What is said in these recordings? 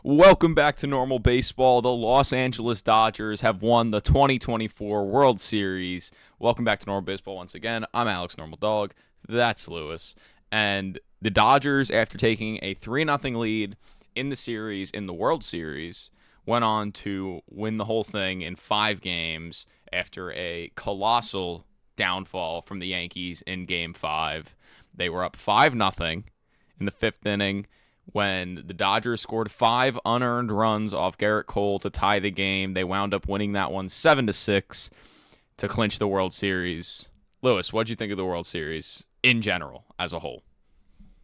Welcome back to normal baseball. The Los Angeles Dodgers have won the 2024 World Series. Welcome back to normal baseball once again. I'm Alex Normal Dog. That's Lewis. And the Dodgers, after taking a 3-0 lead in the series, in the World Series, went on to win the whole thing in 5 games after a colossal downfall from the Yankees in Game 5. They were up 5-0 in the 5th inning when the Dodgers scored 5 unearned runs off Gerrit Cole to tie the game. They wound up winning that one 7-6 to clinch the World Series. Lewis, what'd you think of the World Series in general as a whole?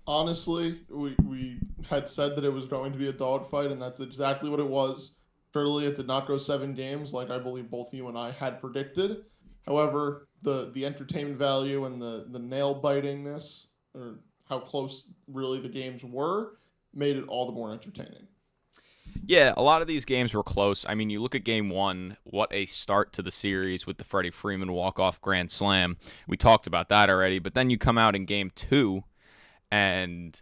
Honestly, we had said that it was going to be a dogfight, and that's exactly what it was. Surely it did not go 7 games like I believe both you and I had predicted. However, the entertainment value and the nail bitingness, or how close really the games were, made it all the more entertaining. Yeah, a lot of these games were close. I mean, you look at game 1, what a start to the series with the Freddie Freeman walk-off grand slam. We talked about that already, but then you come out in game 2, and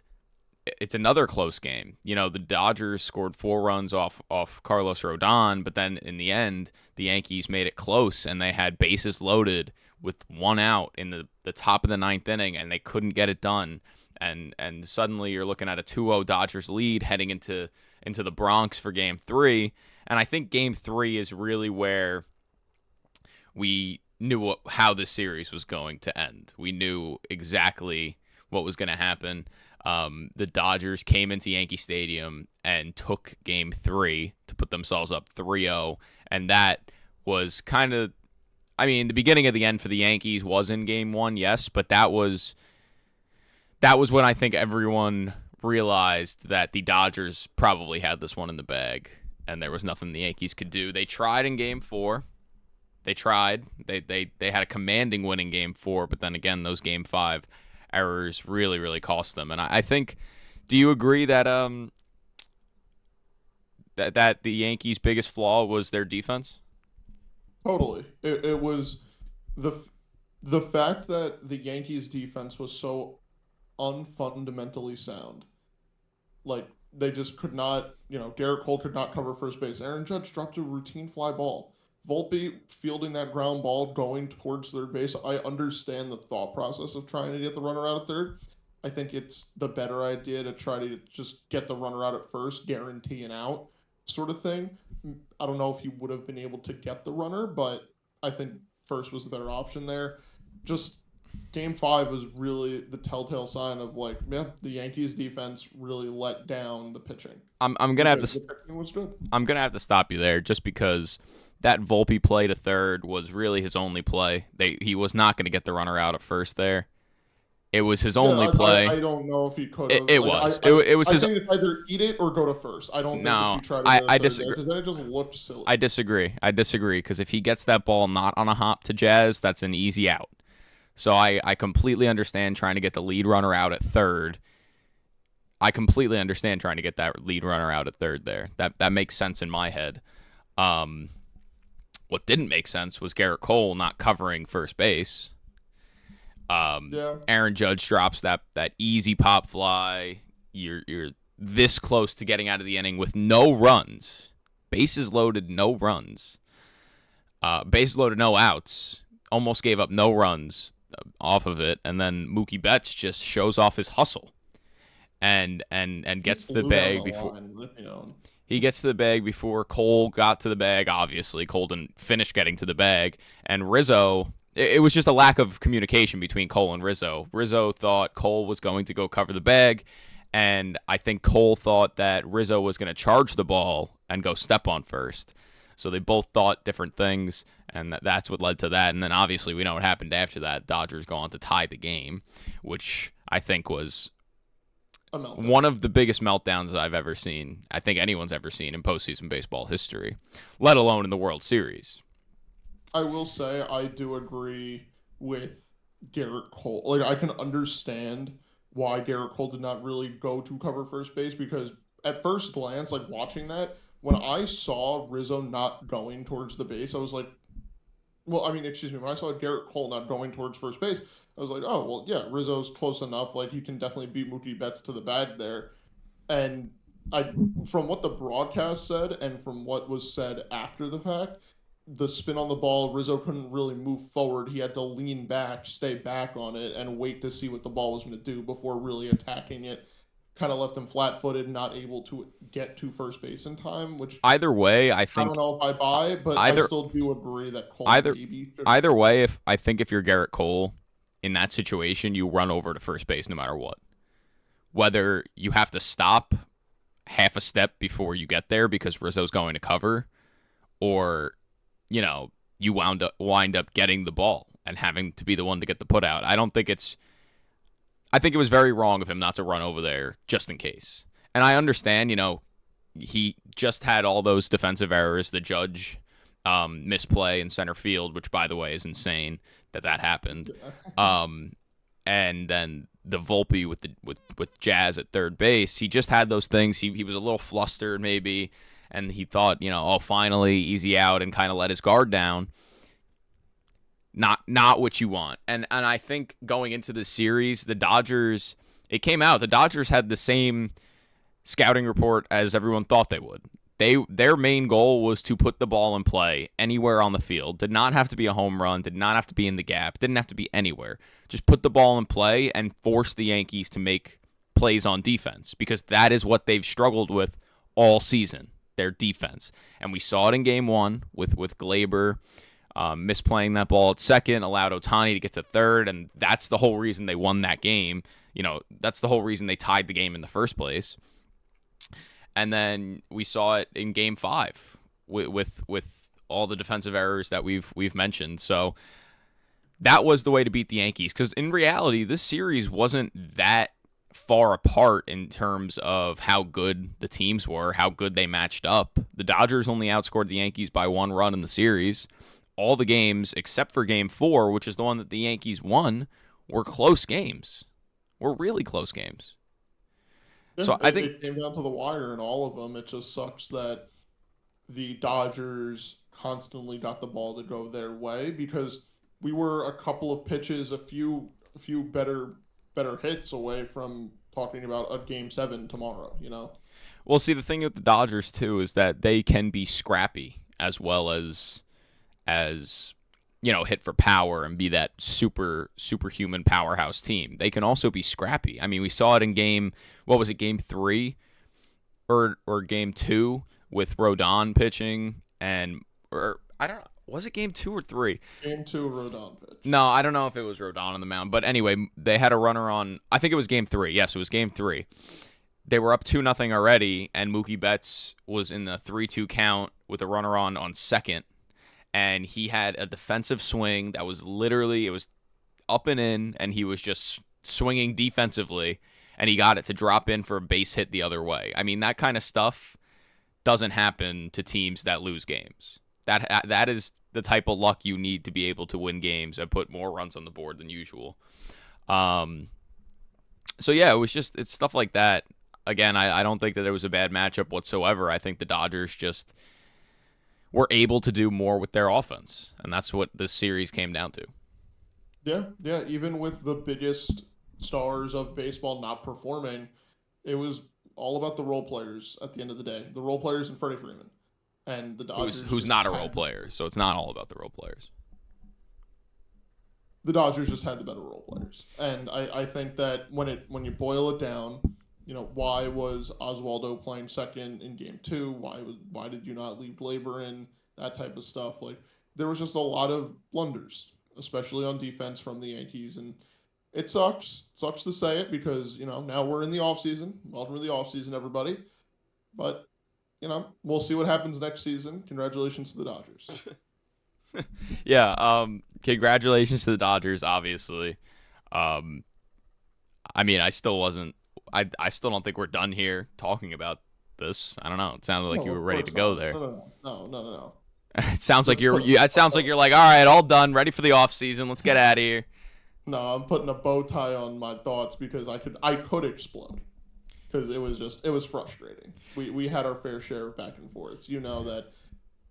it's another close game. You know, the Dodgers scored 4 runs off Carlos Rodon, but then in the end, the Yankees made it close, and they had bases loaded with 1 out in the top of the 9th inning, and they couldn't get it done. And suddenly you're looking at a 2-0 Dodgers lead heading into the Bronx for Game 3, and I think Game 3 is really where we knew how the series was going to end. We knew exactly what was going to happen. The Dodgers came into Yankee Stadium and took Game 3 to put themselves up 3-0, and that was kind of, I mean, the beginning of the end for the Yankees was in Game 1, yes, but that was when I think everyone realized that the Dodgers probably had this one in the bag, and there was nothing the Yankees could do. They tried in Game 4. They tried. They had a commanding win in Game 4, but then again, those Game 5 errors really cost them. And I think, do you agree that that the Yankees' biggest flaw was their defense? Totally. It was the the fact that the Yankees defense was so unfundamentally sound. Like they just could not, Gerrit Cole could not cover first base. Aaron Judge dropped a routine fly ball. Volpe fielding that ground ball going towards third base. I understand the thought process of trying to get the runner out at third. I think it's the better idea to try to just get the runner out at first, guarantee an out, sort of thing. I don't know if he would have been able to get the runner, but I think first was the better option there. Just Game 5 was really the telltale sign of like, yeah, the Yankees defense really let down the pitching I'm gonna have because to the pitching was good. I'm gonna have to stop you there just because that Volpe play to third was really his only play. He was not going to get the runner out at first there. It was his Yeah, only play. I don't know if he could It, have. it Like was. It was I his. think it's either eat it or go to first. I don't think that No, you try to I go to I third there disagree. because then it just looks silly. I disagree. I disagree because if he gets that ball not on a hop to Jazz, that's an easy out. So I completely understand trying to get the lead runner out at third. I completely understand trying to get that lead runner out at third there. That makes sense in my head. Um, what didn't make sense was Gerrit Cole not covering first base. Yeah, Aaron Judge drops that easy pop fly. You're this close to getting out of the inning with no runs, bases loaded, no runs, bases loaded, no outs. Almost gave up no runs off of it, and then Mookie Betts just shows off his hustle and he gets to the flew down the bag before line. he gets to the bag before Cole got to the bag. Obviously, Cole didn't finish getting to the bag, and Rizzo. It was just a lack of communication between Cole and Rizzo. Rizzo thought Cole was going to go cover the bag, and I think Cole thought that Rizzo was going to charge the ball and go step on first. So they both thought different things, and that's what led to that. And then obviously we know what happened after that. Dodgers go on to tie the game, which I think was A meltdown. one of the biggest meltdowns I've ever seen. I think anyone's ever seen in postseason baseball history, let alone in the World Series. I will say I do agree with Gerrit Cole. Like I can understand why Gerrit Cole did not really go to cover first base because at first glance, like watching that, when I saw Rizzo not going towards the base, I was like, well, I mean, excuse me, when I saw Gerrit Cole not going towards first base, I was like, oh, well, yeah, Rizzo's close enough. Like, he can definitely beat Mookie Betts to the bag there. And I from what the broadcast said and from what was said after the fact, the spin on the ball, Rizzo couldn't really move forward. He had to lean back, stay back on it, and wait to see what the ball was going to do before really attacking it. Kind of left him flat-footed, not able to get to first base in time, which Either way, I I don't think know if I buy, but I either still do agree that Cole either maybe should have either caught it. way, if I think if you're Gerrit Cole in that situation, you run over to first base no matter what. Whether you have to stop half a step before you get there because Rizzo's going to cover, or you know you wind up getting the ball and having to be the one to get the put out. I don't think it's. I think it was very wrong of him not to run over there just in case. And I understand, he just had all those defensive errors. The judge misplay in center field, which by the way is insane that happened. Um, and then the Volpe with Jazz at third base. He just had those things. He was a little flustered maybe, and he thought, oh, finally easy out, and kind of let his guard down. Not what you want. And I think going into this series, the Dodgers, it came out the Dodgers had the same scouting report as everyone thought they would. Their main goal was to put the ball in play anywhere on the field. Did not have to be a home run, did not have to be in the gap, didn't have to be anywhere. Just put the ball in play and force the Yankees to make plays on defense, because that is what they've struggled with all season, their defense. And we saw it in game 1 with Glaber misplaying that ball at second, allowed Ohtani to get to third, and that's the whole reason they won that game. That's the whole reason they tied the game in the first place. And then we saw it in Game 5 with all the defensive errors that we've mentioned. So that was the way to beat the Yankees, because in reality, this series wasn't that far apart in terms of how good the teams were, how good they matched up. The Dodgers only outscored the Yankees by 1 run in the series. All the games except for Game 4, which is the one that the Yankees won, were close games. Were really close games. Yeah, So I think it came down to the wire in all of them. It just sucks that the Dodgers constantly got the ball to go their way, because we were a couple of pitches, a few better hits away from talking about a game 7 tomorrow, you know. Well, see, the thing with the Dodgers too is that they can be scrappy as well as hit for power and be that superhuman powerhouse team. They can also be scrappy. I mean, we saw it in game 3 or game 2 with Rodon pitching, or I don't know, was it game 2 or 3? Game 2 Rodon pitch. No, I don't know if it was Rodon on the mound, but anyway, they had a runner on. I think it was game 3. Yes, it was game 3. They were up 2-0 already, and Mookie Betts was in the 3-2 count with a runner on second, and he had a defensive swing that was literally, it was up and in, and he was just swinging defensively, and he got it to drop in for a base hit the other way. I mean, that kind of stuff doesn't happen to teams that lose games. That is the type of luck you need to be able to win games and put more runs on the board than usual. So yeah, it's stuff like that. Again, I don't think that it was a bad matchup whatsoever. I think the Dodgers just were able to do more with their offense, and that's what this series came down to. Yeah. Even with the biggest stars of baseball not performing, it was all about the role players at the end of the day. The role players and Freddie Freeman. And the Dodgers Who's just not a role had player, so it's not all about the role players. the Dodgers just had the better role players. And I think that when you boil it down, why was Oswaldo playing second in game 2? Why did you not leave Glaber in? That type of stuff. Like, there was just a lot of blunders, especially on defense from the Yankees, and it sucks. It sucks to say it, because now we're in the off season. Welcome to the off season, everybody. But we'll see what happens next season. Congratulations to the Dodgers. Yeah, congratulations to the Dodgers, obviously. Um, I mean, I still wasn't. I still don't think we're done here talking about this. I don't know. It sounded like No, you were of ready course to go not. there. No. It sounds like Just put it sounds like you're like, all right, all done, ready for the off season. Let's get out of here. no. I'm putting a bow tie on my thoughts, because I could explode, because it was frustrating. We had our fair share of back and forths. You know that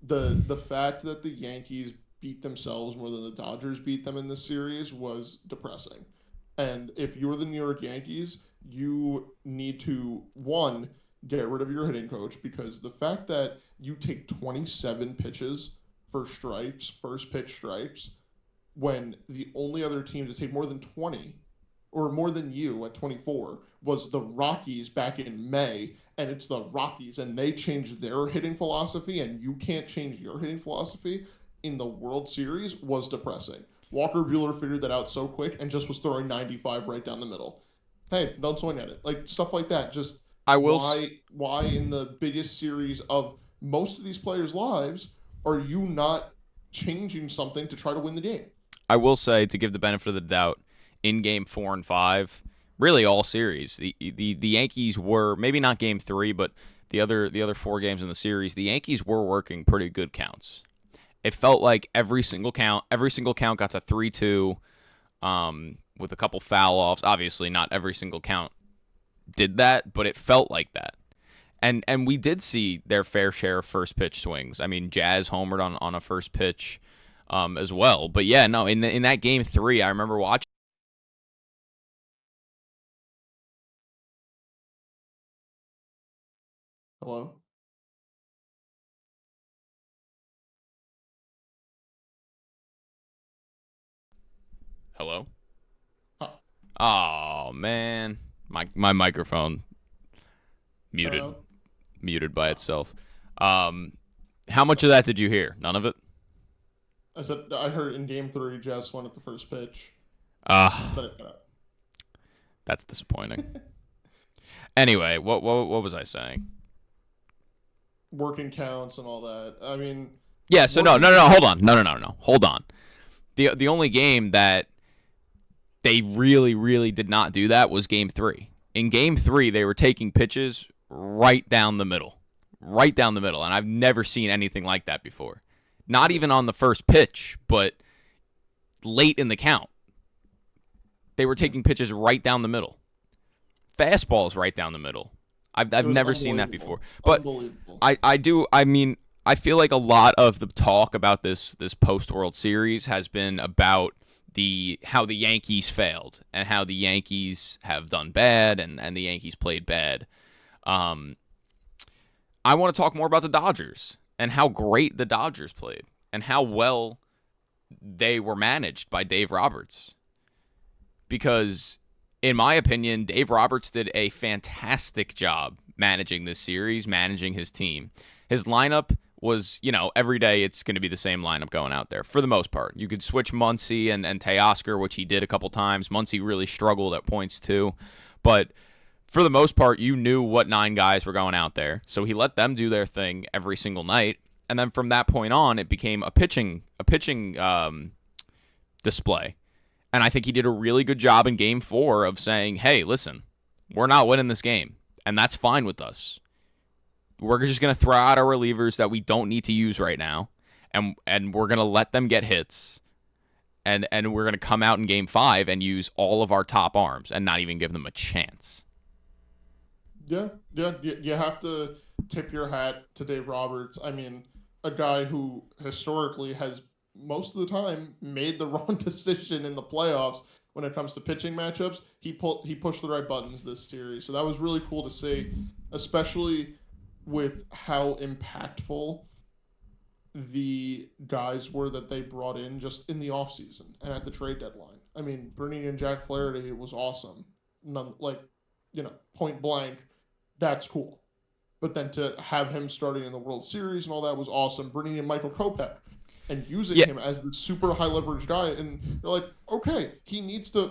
the fact that the Yankees beat themselves more than the Dodgers beat them in this series was depressing. And if you're the New York Yankees, you need to, one, get rid of your hitting coach, because the fact that you take 27 pitches for strikes, first pitch strikes, when the only other team to take more than 20 or more than you at 24 was the Rockies back in May, and it's the Rockies and they changed their hitting philosophy and you can't change your hitting philosophy in the World Series, was depressing. Walker Buehler figured that out so quick and just was throwing 95 right down the middle. Hey, don't swing at it. Like stuff like that. Just I will. why in the biggest series of most of these players' lives are you not changing something to try to win the game? I will say, to give the benefit of the doubt, in Game 4 and 5, really all series, the Yankees were, maybe not Game 3, but the other 4 games in the series, the Yankees were working pretty good counts. It felt like every single count got to 3-2, with a couple foul offs. Obviously, not every single count did that, but it felt like that. And we did see their fair share of first pitch swings. I mean, Jazz homered on a first pitch, as well. But yeah, no, in that Game 3, I remember watching. Hello? Hello. Huh. Oh man, my microphone Cut muted out? muted by itself. Um, how much of that did you hear? None of it. I said I heard in Game 3 Jazz won at the first pitch. Ah, Then it cut that's disappointing. out. Anyway, what was I saying? Working counts and all that. I mean, Yeah. So no, working no, no, no. counts. Hold on. No, no, no, no. Hold on. The only game that they really did not do that was Game 3. In Game 3, they were taking pitches right down the middle, and I've never seen anything like that before. Not even on the first pitch, but late in the count, they were taking pitches right down the middle. Fastballs right down the middle. It I've was never seen that before. unbelievable. But Unbelievable. I do. I mean, I feel like a lot of the talk about this post World Series has been about the how the Yankees failed and how the Yankees have done bad and the Yankees played bad. Um, I want to talk more about the Dodgers and how great the Dodgers played and how well they were managed by Dave Roberts. Because, in my opinion, Dave Roberts did a fantastic job managing this series, managing his team. His lineup was, every day it's going to be the same lineup going out there for the most part. You could switch Muncy and Teoscar, which he did a couple times. Muncy really struggled at points too. But for the most part, you knew what 9 guys were going out there. So he let them do their thing every single night. And then from that point on, it became a pitching display. And I think he did a really good job in Game 4 of saying, hey, listen, we're not winning this game. And that's fine with us. We're just going to throw out our relievers that we don't need to use right now. And we're going to let them get hits. And we're going to come out in Game 5 and use all of our top arms and not even give them a chance. Yeah, you have to tip your hat to Dave Roberts. I mean, a guy who historically has most of the time made the wrong decision in the playoffs when it comes to pitching matchups. He pushed the right buttons this series, so that was really cool to see, especially with how impactful the guys were that they brought in just in the offseason and at the trade deadline. I mean, bringing in Jack Flaherty was awesome. None, like, point blank, that's cool. But then to have him starting in the World Series and all that was awesome. Bringing in Michael Kopech and using Yeah, him as the super high leverage guy, and you're like, okay, he needs 4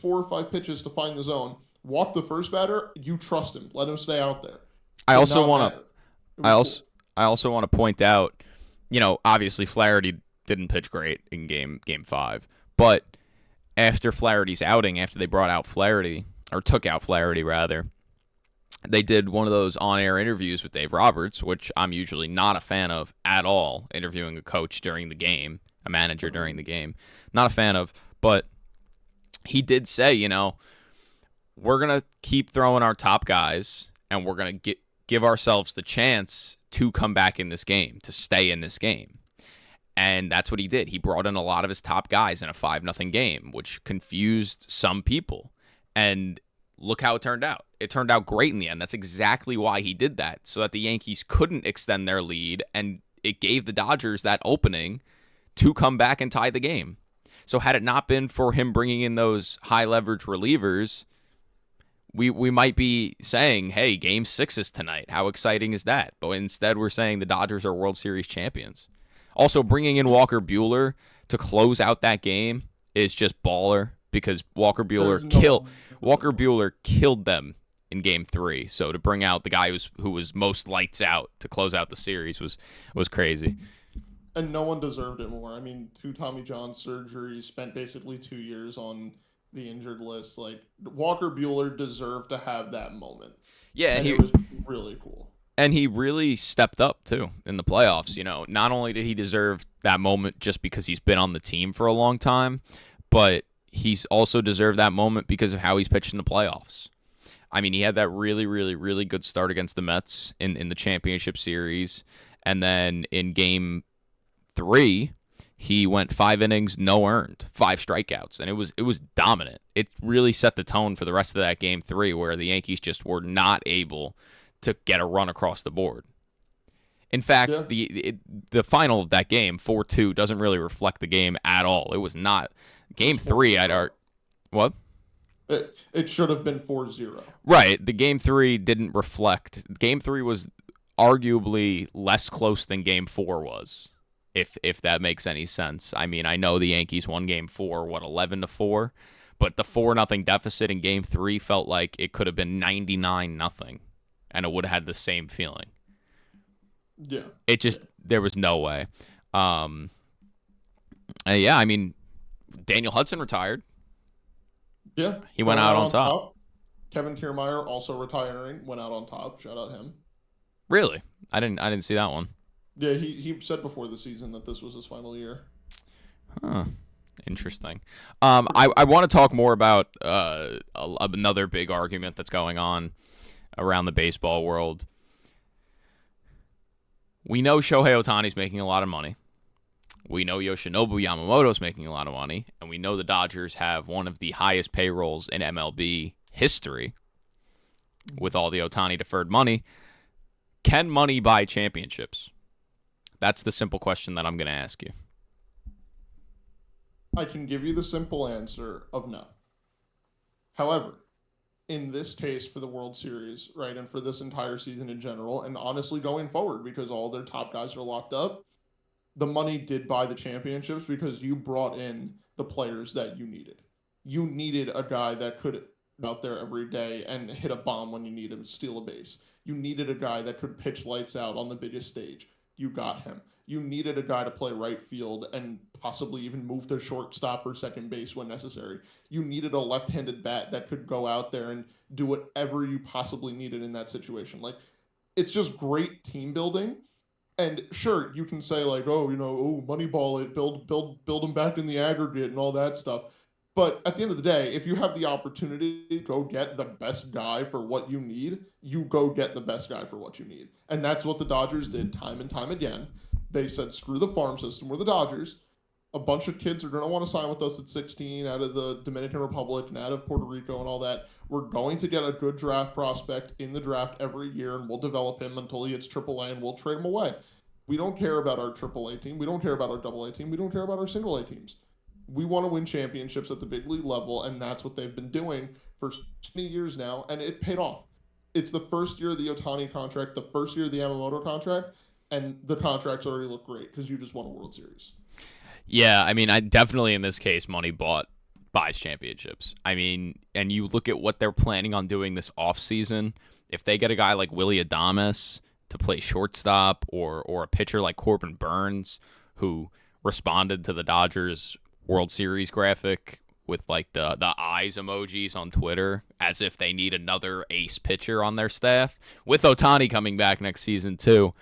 or 5 pitches to find the zone. Walk the first batter, you trust him, let him stay out there. I Did also not want matter. to It I was cool. also I also want to point out, obviously Flaherty didn't pitch great in game 5, but after Flaherty's outing, after they brought out Flaherty or took out Flaherty rather, they did one of those on-air interviews with Dave Roberts, which I'm usually not a fan of at all, interviewing a coach during the game, a manager during the game. Not a fan of, but he did say, we're going to keep throwing our top guys and we're going to give ourselves the chance to come back in this game, to stay in this game. And that's what he did. He brought in a lot of his top guys in a 5-0 game, which confused some people. And look how it turned out. it turned out great in the end. That's exactly why he did that, so that the Yankees couldn't extend their lead, and it gave the Dodgers that opening to come back and tie the game. So had it not been for him bringing in those high leverage relievers, we might be saying, hey, Game 6 is tonight. How exciting is that? But instead, we're saying the Dodgers are World Series champions. Also, bringing in Walker Buehler to close out that game is just baller, because Walker Buehler killed them in Game 3. So to bring out the guy who was most lights out to close out the series was crazy. And no one deserved it more. I mean, 2 Tommy John surgeries, spent basically 2 years on the injured list. Like, Walker Buehler deserved to have that moment. Yeah, and it was really cool. And he really stepped up, too, in the playoffs. You know, not only did he deserve that moment just because he's been on the team for a long time, but he's also deserved that moment because of how he's pitched in the playoffs. I mean, he had that really, really, really good start against the Mets in the championship series. And then in Game 3, he went 5 innings, no earned, 5 strikeouts, and it was dominant. It really set the tone for the rest of that Game 3, where the Yankees just were not able to get a run across the board. In fact, the final of that game, 4-2, doesn't really reflect the game at all. It was not. Game 3, what? It should have been 4-0. Right. The Game 3 didn't reflect. Game 3 was arguably less close than Game 4 was, if that makes any sense. I mean, I know the Yankees won Game 4, 11-4, but the 4-0 deficit in Game 3 felt like it could have been 99-0, and it would have had the same feeling. Yeah. It just, there was no way. I mean, Daniel Hudson retired. Yeah. He went out on top. Kevin Kiermaier also retiring, went out on top. Shout out him. Really? I didn't see that one. Yeah, he said before the season that this was his final year. Huh. Interesting. I want to talk more about another big argument that's going on around the baseball world. We know Shohei Ohtani's making a lot of money. We know Yoshinobu Yamamoto's making a lot of money. And we know the Dodgers have one of the highest payrolls in MLB history with all the Ohtani deferred money. Can money buy championships? That's the simple question that I'm going to ask you. I can give you the simple answer of no. However, in this case for the World Series, right, and for this entire season in general, and honestly going forward, because all their top guys are locked up, the money did buy the championships because you brought in the players that you needed. You needed a guy that could be out there every day and hit a bomb when you need him, steal a base. You needed a guy that could pitch lights out on the biggest stage. You got him. You needed a guy to play right field and possibly even move to shortstop or second base when necessary. You needed a left-handed bat that could go out there and do whatever you possibly needed in that situation. Like, it's just great team building. And sure, you can say like, Moneyball it, build them back in the aggregate and all that stuff. But at the end of the day, if you have the opportunity to go get the best guy for what you need, you go get the best guy for what you need. And that's what the Dodgers did time and time again. They said, screw the farm system. We're the Dodgers. A bunch of kids are going to want to sign with us at 16 out of the Dominican Republic and out of Puerto Rico and all that. We're going to get a good draft prospect in the draft every year, and we'll develop him until he hits AAA, and we'll trade him away. We don't care about our AAA team. We don't care about our AA team. We don't care about our single A teams. We want to win championships at the big league level, and that's what they've been doing for so many years now, and it paid off. It's the first year of the Ohtani contract, the first year of the Yamamoto contract, and the contracts already look great because you just won a World Series. Yeah, I mean, I definitely in this case, money buys championships. I mean, and you look at what they're planning on doing this offseason. If they get a guy like Willy Adames to play shortstop, or a pitcher like Corbin Burns, who responded to the Dodgers World Series graphic with like the eyes emojis on Twitter, as if they need another ace pitcher on their staff, with Ohtani coming back next season too.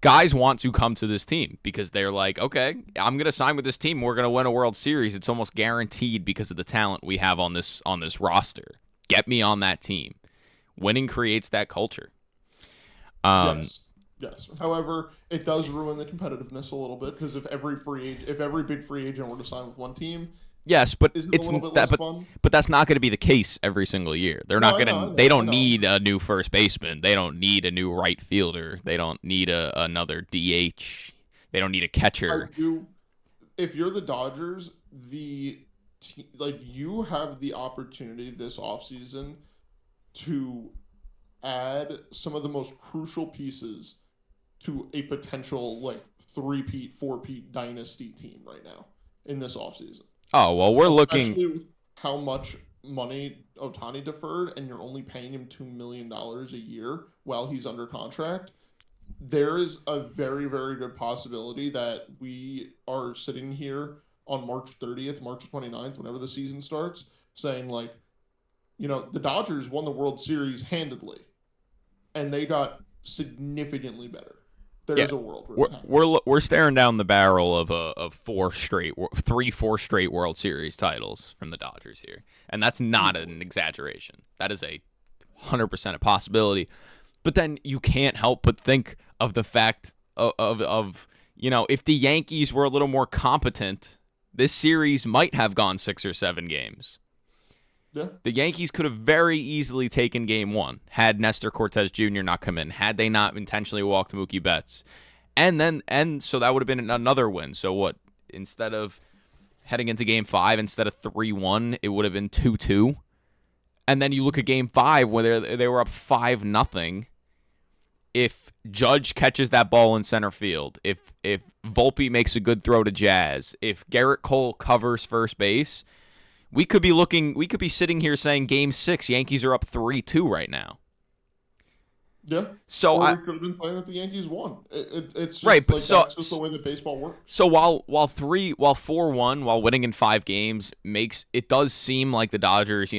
Guys want to come to this team because they're like, okay, I'm going to sign with this team. We're going to win a World Series. It's almost guaranteed because of the talent we have on this roster. Get me on that team. Winning creates that culture. Yes. However, it does ruin the competitiveness a little bit because if every big free agent were to sign with one team, Yes, but Is it a it's little bit that less fun? but that's not going to be the case every single year. They're No, not I going know, I to they know, I don't know. need a new first baseman. They don't need a new right fielder. They don't need another DH. They don't need a I catcher. do. If you're the Dodgers, you have the opportunity this offseason to add some of the most crucial pieces to a potential like three-peat, four-peat dynasty team right now in this offseason. Oh, well, we're looking Especially with how much money Ohtani deferred, and you're only paying him $2 million a year while he's under contract. There is a very, very good possibility that we are sitting here on March 30th, March 29th, whenever the season starts, saying, like, the Dodgers won the World Series handedly, and they got significantly better. There yeah. is a world where We're, that happens. we're staring down the barrel of four straight World Series titles from the Dodgers here, and that's not Easily. an exaggeration. That is 100% a possibility. But then you can't help but think of the fact of if the Yankees were a little more competent, this series might have gone 6 or 7 games. Yeah. The Yankees could have very easily taken game one had Nestor Cortez Jr. not come in, had they not intentionally walked Mookie Betts. And so that would have been another win. So what, instead of heading into game five, instead of 3-1, it would have been 2-2. And then you look at game five where they were up 5-0. If Judge catches that ball in center field, if Volpe makes a good throw to Jazz, if Gerrit Cole covers first base, we could be sitting here saying game 6, Yankees are up 3-2 right now. Yeah. So Or I we could have been saying that the Yankees won. It's right, just but like that's just the way that baseball works. so while 4-1, while winning in 5 games it does seem like the Dodgers,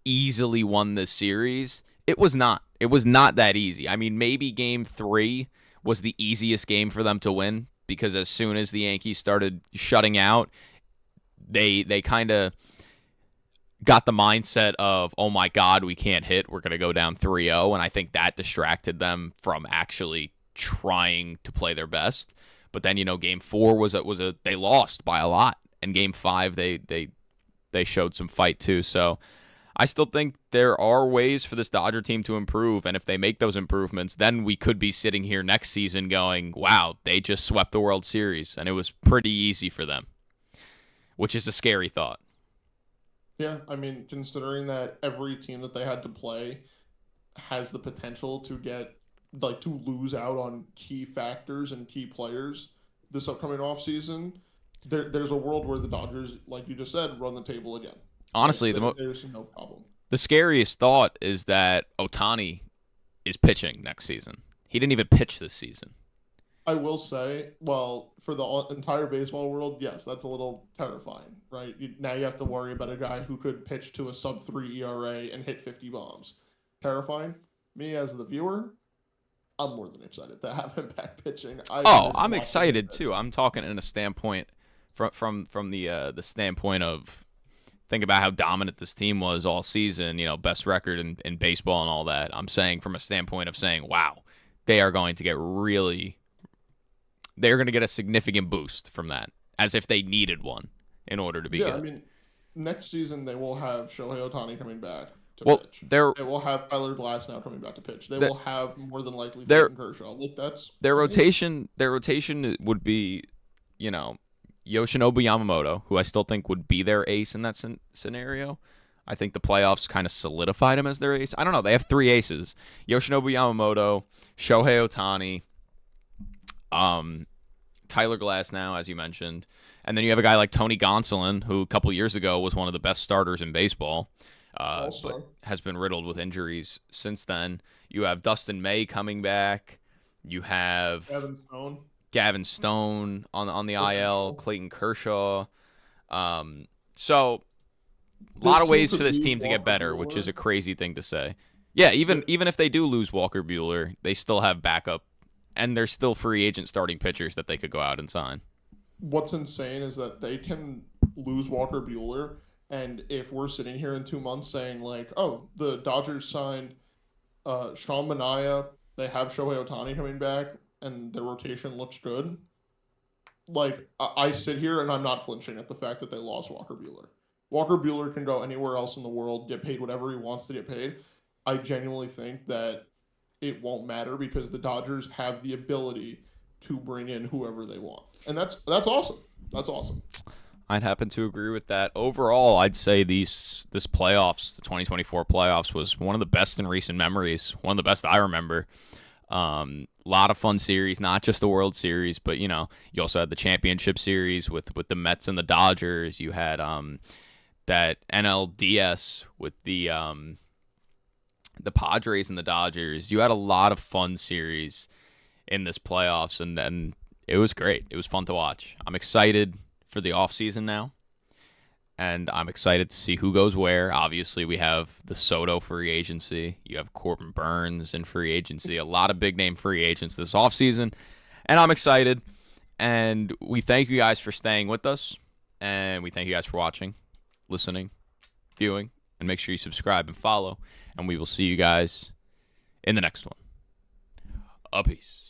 easily won this series. It was not. It was not that easy. I mean, maybe game 3 was the easiest game for them to win because as soon as the Yankees started shutting out, they kind of got the mindset of, oh my God, we can't hit. We're going to go down 3-0. And I think that distracted them from actually trying to play their best. But then, game 4 they lost by a lot. And game 5, they showed some fight too. So I still think there are ways for this Dodger team to improve. And if they make those improvements, then we could be sitting here next season going, wow, they just swept the World Series. And it was pretty easy for them, which is a scary thought. Yeah, I mean, considering that every team that they had to play has the potential to to lose out on key factors and key players this upcoming offseason, there's a world where the Dodgers, like you just said, run the table again. Honestly, There's no problem. the scariest thought is that Ohtani is pitching next season. He didn't even pitch this season. I will say, well, for the entire baseball world, yes, that's a little terrifying, right? Now you have to worry about a guy who could pitch to a sub-3 ERA and hit 50 bombs. Terrifying. Me as the viewer, I'm more than excited to have him back pitching. I miss I'm watching him excited pitch. too. I'm talking in a standpoint from the standpoint of think about how dominant this team was all season. Best record in baseball and all that. I'm saying from a standpoint of saying, wow, they are going to get really. They're going to get a significant boost from that, as if they needed one in order to be Yeah, good. I mean, next season they will have Shohei Ohtani coming back to Well, pitch. their They will have Tyler Glass now coming back to pitch. They their will have more than likely their, Clayton Kershaw. Look, that's their amazing. rotation would be, Yoshinobu Yamamoto, who I still think would be their ace in that scenario. I think the playoffs kind of solidified him as their ace. I don't know. They have 3 aces: Yoshinobu Yamamoto, Shohei Ohtani, Tyler Glass now, as you mentioned. And then you have a guy like Tony Gonsolin, who a couple years ago was one of the best starters in baseball, but Also, has been riddled with injuries since then. You have Dustin May coming back. You have Evan Stone, Gavin Stone on the IL, potential. Clayton Kershaw. So a lot This of team ways could for this lose team to get Walker better, which is Buehler. a crazy thing to say. Yeah, Yeah, even if they do lose Walker Buehler, they still have backup, and there's still free agent starting pitchers that they could go out and sign. what's insane is that they can lose Walker Buehler, and if we're sitting here in 2 months saying like, oh, the Dodgers signed Sean Manaea, they have Shohei Ohtani coming back, and their rotation looks good. like I sit here and I'm not flinching at the fact that they lost Walker Buehler. Walker Buehler can go anywhere else in the world, get paid whatever he wants to get paid. I genuinely think that it won't matter because the Dodgers have the ability to bring in whoever they want, and that's awesome. That's awesome. I'd happen to agree with that. Overall, I'd say this playoffs, the 2024 playoffs, was one of the best in recent memories. One of the best I remember. Lot of fun series, not just the World Series, but you also had the championship series with the Mets and the Dodgers. You had that NLDS with the Padres and the Dodgers. You had a lot of fun series in this playoffs, and then it was great. It was fun to watch. I'm excited for the offseason now, and I'm excited to see who goes where. Obviously, we have the Soto free agency. You have Corbin Burns in free agency. A lot of big-name free agents this offseason, and I'm excited. And we thank you guys for staying with us, and we thank you guys for watching, listening, viewing, and make sure you subscribe and follow, and we will see you guys in the next one. A peace.